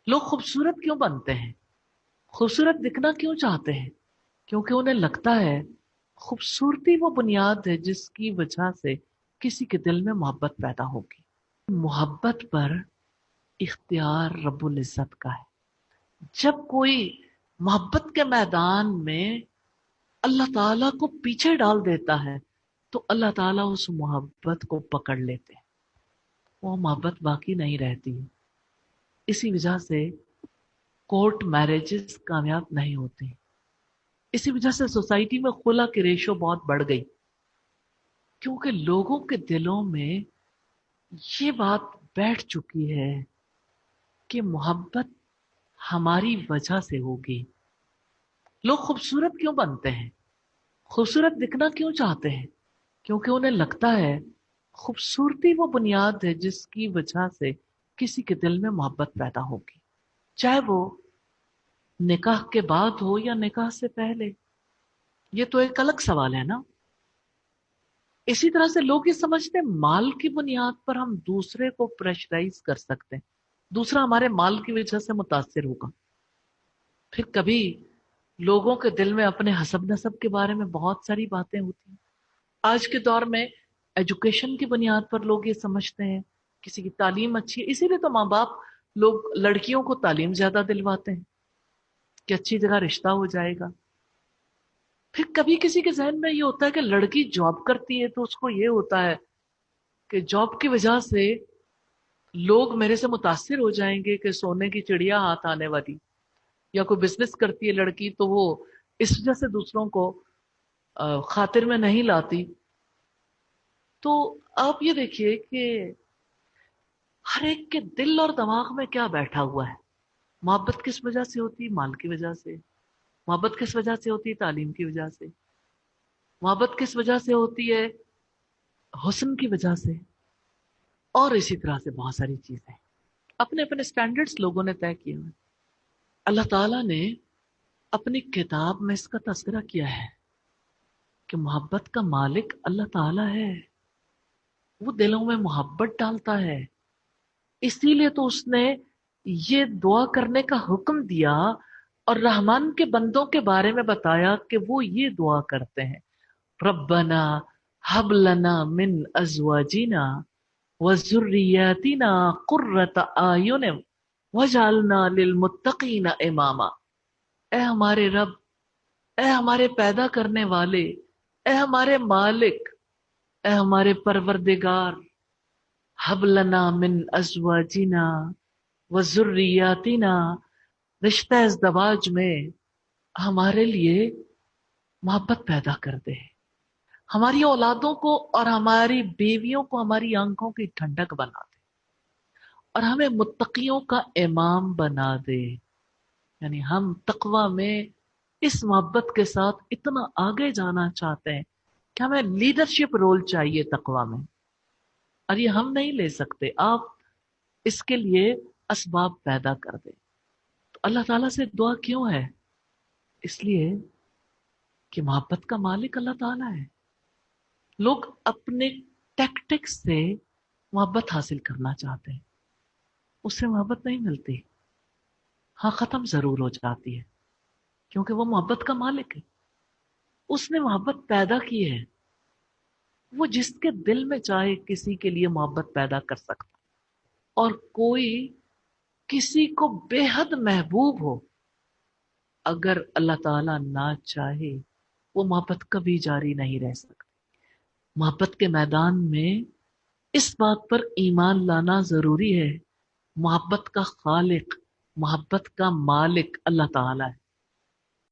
لوگ خوبصورت کیوں بنتے ہیں؟ خوبصورت دکھنا کیوں چاہتے ہیں؟ کیونکہ انہیں لگتا ہے خوبصورتی وہ بنیاد ہے جس کی وجہ سے کسی کے دل میں محبت پیدا ہوگی۔ محبت پر اختیار رب العزت کا ہے۔ جب کوئی محبت کے میدان میں اللہ تعالیٰ کو پیچھے ڈال دیتا ہے تو اللہ تعالیٰ اس محبت کو پکڑ لیتے ہیں، وہ محبت باقی نہیں رہتی۔ اسی وجہ سے کورٹ میرجز کامیاب نہیں ہوتی، اسی وجہ سے سوسائٹی میں خلا کی ریشو بہت بڑھ گئی، کیونکہ لوگوں کے دلوں میں یہ بات بیٹھ چکی ہے کہ محبت ہماری وجہ سے ہوگی۔ لوگ خوبصورت کیوں بنتے ہیں؟ خوبصورت دکھنا کیوں چاہتے ہیں؟ کیونکہ انہیں لگتا ہے خوبصورتی وہ بنیاد ہے جس کی وجہ سے کسی کے دل میں محبت پیدا ہوگی، چاہے وہ نکاح کے بعد ہو یا نکاح سے پہلے۔ یہ تو ایک الگ سوال ہے نا۔ اسی طرح سے لوگ یہ سمجھتے ہیں مال کی بنیاد پر ہم دوسرے کو پریشرائز کر سکتے ہیں، دوسرا ہمارے مال کی وجہ سے متاثر ہوگا۔ پھر کبھی لوگوں کے دل میں اپنے حسب نسب کے بارے میں بہت ساری باتیں ہوتی ہیں۔ آج کے دور میں ایجوکیشن کی بنیاد پر لوگ یہ سمجھتے ہیں کسی کی تعلیم اچھی ہے، اسی لیے تو ماں باپ لوگ لڑکیوں کو تعلیم زیادہ دلواتے ہیں کہ اچھی جگہ رشتہ ہو جائے گا۔ پھر کبھی کسی کے ذہن میں یہ ہوتا ہے کہ لڑکی جاب کرتی ہے تو اس کو یہ ہوتا ہے کہ جاب کی وجہ سے لوگ میرے سے متاثر ہو جائیں گے کہ سونے کی چڑیا ہاتھ آنے والی، یا کوئی بزنس کرتی ہے لڑکی تو وہ اس وجہ سے دوسروں کو خاطر میں نہیں لاتی۔ تو آپ یہ دیکھیے کہ ہر ایک کے دل اور دماغ میں کیا بیٹھا ہوا ہے۔ محبت کس وجہ سے ہوتی ہے؟ مال کی وجہ سے۔ محبت کس وجہ سے ہوتی ہے؟ تعلیم کی وجہ سے۔ محبت کس وجہ سے ہوتی ہے؟ حسن کی وجہ سے۔ اور اسی طرح سے بہت ساری چیزیں اپنے اپنے سٹینڈرڈز لوگوں نے طے کیے ہوئے۔ اللہ تعالیٰ نے اپنی کتاب میں اس کا تذکرہ کیا ہے کہ محبت کا مالک اللہ تعالیٰ ہے، وہ دلوں میں محبت ڈالتا ہے۔ اسی لیے تو اس نے یہ دعا کرنے کا حکم دیا اور رحمان کے بندوں کے بارے میں بتایا کہ وہ یہ دعا کرتے ہیں، ربنا ہب لنا من ازواجنا وذریاتنا قرۃ اعین وجعلنا للمتقین اماما۔ اے ہمارے رب، اے ہمارے پیدا کرنے والے، اے ہمارے مالک، اے ہمارے پروردگار، ہب لنا من ازواجنا وذریاتنا، رشتہ ازدواج میں ہمارے لیے محبت پیدا کر دے، ہماری اولادوں کو اور ہماری بیویوں کو ہماری آنکھوں کی ٹھنڈک بنا دے، اور ہمیں متقیوں کا امام بنا دے۔ یعنی ہم تقوی میں اس محبت کے ساتھ اتنا آگے جانا چاہتے ہیں کہ ہمیں لیڈرشپ رول چاہیے تقوی میں، اور یہ ہم نہیں لے سکتے، آپ اس کے لیے اسباب پیدا کر دیں۔ تو اللہ تعالیٰ سے دعا کیوں ہے؟ اس لیے کہ محبت کا مالک اللہ تعالیٰ ہے۔ لوگ اپنے ٹیکٹکس سے محبت حاصل کرنا چاہتے ہیں، اس سے محبت نہیں ملتی، ہاں ختم ضرور ہو جاتی ہے، کیونکہ وہ محبت کا مالک ہے، اس نے محبت پیدا کی ہے، وہ جس کے دل میں چاہے کسی کے لیے محبت پیدا کر سکتا، اور کوئی کسی کو بے حد محبوب ہو، اگر اللہ تعالیٰ نہ چاہے وہ محبت کبھی جاری نہیں رہ سکتی۔ محبت کے میدان میں اس بات پر ایمان لانا ضروری ہے، محبت کا خالق، محبت کا مالک اللہ تعالیٰ ہے۔